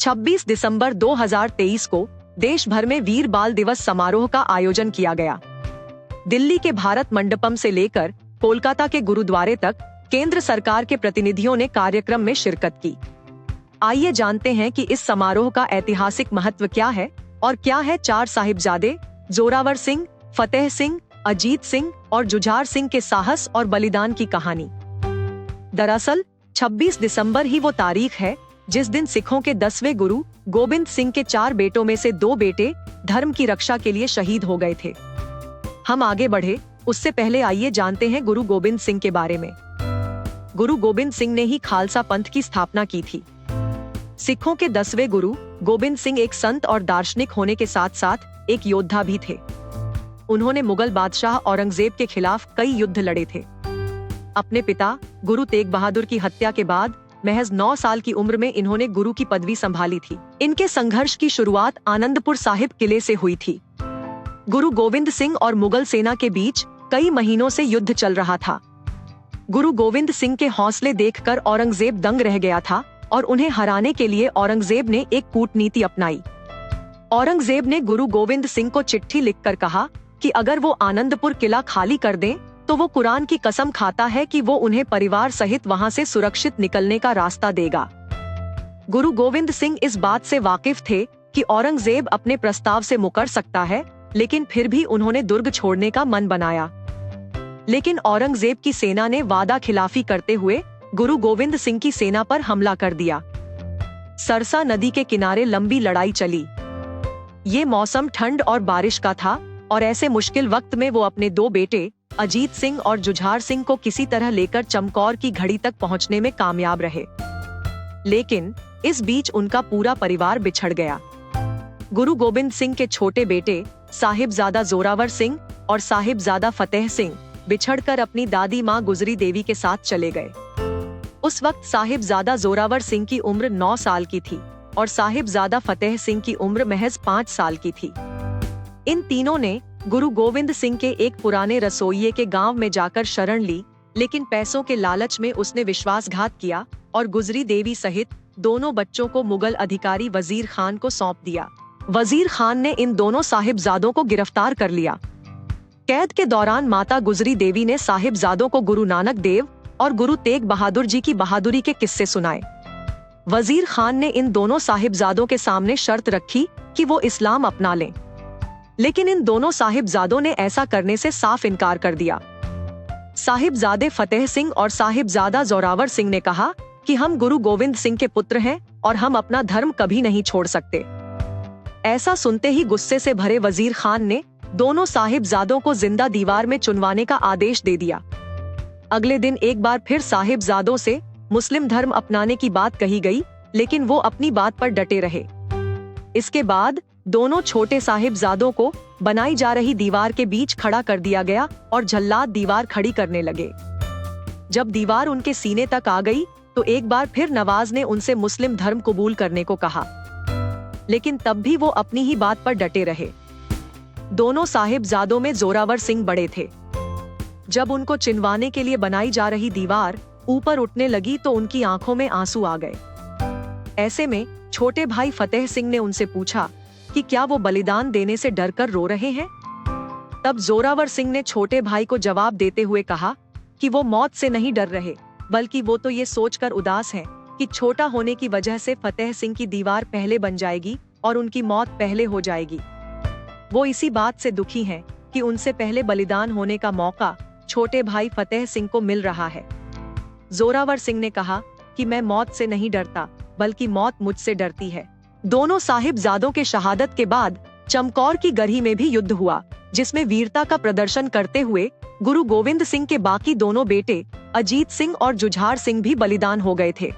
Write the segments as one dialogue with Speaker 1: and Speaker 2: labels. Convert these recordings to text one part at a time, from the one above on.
Speaker 1: 26 दिसंबर 2023 को देश भर में वीर बाल दिवस समारोह का आयोजन किया गया। दिल्ली के भारत मंडपम से लेकर कोलकाता के गुरुद्वारे तक केंद्र सरकार के प्रतिनिधियों ने कार्यक्रम में शिरकत की। आइए जानते हैं कि इस समारोह का ऐतिहासिक महत्व क्या है और क्या है चार साहिबजादे जोरावर सिंह, फतेह सिंह, अजीत सिंह और जुझार सिंह के साहस और बलिदान की कहानी। दरअसल 26 दिसंबर ही वो तारीख है जिस दिन सिखों के 10वें गुरु गोबिंद सिंह के 4 बेटों में से 2 बेटे धर्म की रक्षा के लिए शहीद हो गए थे। हम आगे बढ़े उससे पहले आइए जानते हैं गुरु गोबिंद सिंह के बारे में। गुरु गोबिंद सिंह ने ही खालसा पंथ की स्थापना की थी। सिखों के 10वें गुरु गोबिंद सिंह एक संत और दार्शनिक होने के साथ साथ एक योद्धा भी थे। उन्होंने मुगल बादशाह औरंगजेब के खिलाफ कई युद्ध लड़े थे। अपने पिता गुरु तेग बहादुर की हत्या के बाद महज 9 साल की उम्र में इन्होंने गुरु की पदवी संभाली थी। इनके संघर्ष की शुरुआत आनंदपुर साहिब किले से हुई थी। गुरु गोविंद सिंह और मुगल सेना के बीच कई महीनों से युद्ध चल रहा था। गुरु गोविंद सिंह के हौसले देखकर औरंगजेब दंग रह गया था और उन्हें हराने के लिए औरंगजेब ने एक कूटनीति अपनाई। औरंगजेब ने गुरु गोविंद सिंह को चिट्ठी लिखकर कहा कि अगर वो आनंदपुर किला खाली कर दें तो वो कुरान की कसम खाता है कि वो उन्हें परिवार सहित वहां से सुरक्षित निकलने का रास्ता देगा। गुरु गोविंद सिंह इस बात से वाकिफ थे कि औरंगजेब अपने प्रस्ताव से मुकर सकता है, लेकिन फिर भी उन्होंने दुर्ग छोड़ने का मन बनाया। लेकिन औरंगजेब की सेना ने वादा खिलाफी करते हुए गुरु गोविंद सिंह की सेना पर हमला कर दिया। सरसा नदी के किनारे लंबी लड़ाई चली। ये मौसम ठंड और बारिश का था और ऐसे मुश्किल वक्त में वो अपने 2 बेटे अजीत सिंह और जुझार सिंह को किसी तरह लेकर चमकौर की घड़ी तक पहुंचने में कामयाब रहे। लेकिन इस बीच उनका पूरा परिवार बिछड़ गया। गुरु गोबिंद सिंह के छोटे बेटे साहिबजादा जोरावर सिंह और साहिबजादा फतेह सिंह बिछड़कर अपनी दादी माँ गुजरी देवी के साथ चले गए। उस वक्त साहिबजादा जोरावर सिंह की उम्र 9 साल की थी और साहिबजादा फतेह सिंह की उम्र महज 5 साल की थी। इन तीनों ने गुरु गोविंद सिंह के एक पुराने रसोइये के गांव में जाकर शरण ली, लेकिन पैसों के लालच में उसने विश्वासघात किया और गुजरी देवी सहित दोनों बच्चों को मुगल अधिकारी वजीर खान को सौंप दिया। वजीर खान ने इन दोनों साहिबजादों को गिरफ्तार कर लिया। कैद के दौरान माता गुजरी देवी ने साहिबजादों को गुरु नानक देव और गुरु तेग बहादुर जी की बहादुरी के किस्से सुनाए। वजीर खान ने इन दोनों साहिबजादों के सामने शर्त रखी कि वो इस्लाम अपना लें, लेकिन इन दोनों साहिबजादों ने ऐसा करने से साफ इनकार कर दिया। साहिबजादे फतेह सिंह और साहिबजादा जोरावर सिंह ने कहा कि हम गुरु गोविंद सिंह के पुत्र हैं और हम अपना धर्म कभी नहीं छोड़ सकते। ऐसा सुनते ही गुस्से से भरे वजीर खान ने दोनों साहिबजादों को जिंदा दीवार में चुनवाने का आदेश दे दिया। अगले दिन एक बार फिर साहिबजादों से मुस्लिम धर्म अपनाने की बात कही गई, लेकिन वो अपनी बात पर डटे रहे। इसके बाद दोनों छोटे साहिबजादों को बनाई जा रही दीवार के बीच खड़ा कर दिया गया और जल्लाद दीवार खड़ी करने लगे। जब दीवार उनके सीने तक आ गई तो एक बार फिर नवाज ने उनसे मुस्लिम धर्म कबूल करने को कहा, लेकिन तब भी वो अपनी ही बात पर डटे रहे। दोनों साहिबजादों में जोरावर सिंह बड़े थे। जब उनको चिनवाने के लिए बनाई जा रही दीवार ऊपर उठने लगी तो उनकी आंखों में आंसू आ गए। ऐसे में छोटे भाई फतेह सिंह ने उनसे पूछा कि क्या वो बलिदान देने से डरकर रो रहे हैं। तब जोरावर सिंह ने छोटे भाई को जवाब देते हुए कहा कि वो मौत से नहीं डर रहे, बल्कि वो तो ये सोचकर उदास हैं कि छोटा होने की वजह से फतेह सिंह की दीवार पहले बन जाएगी और उनकी मौत पहले हो जाएगी। वो इसी बात से दुखी हैं कि उनसे पहले बलिदान होने का मौका छोटे भाई फतेह सिंह को मिल रहा है। जोरावर सिंह ने कहा कि मैं मौत से नहीं डरता, बल्कि मौत मुझसे डरती है। दोनों साहिबजादों के शहादत के बाद चमकौर की गढ़ी में भी युद्ध हुआ, जिसमें वीरता का प्रदर्शन करते हुए गुरु गोविंद सिंह के बाकी दोनों बेटे अजीत सिंह और जुझार सिंह भी बलिदान हो गए थे।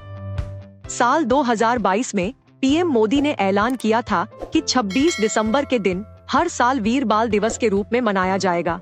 Speaker 1: साल 2022 में पीएम मोदी ने ऐलान किया था कि 26 दिसंबर के दिन हर साल वीर बाल दिवस के रूप में मनाया जाएगा।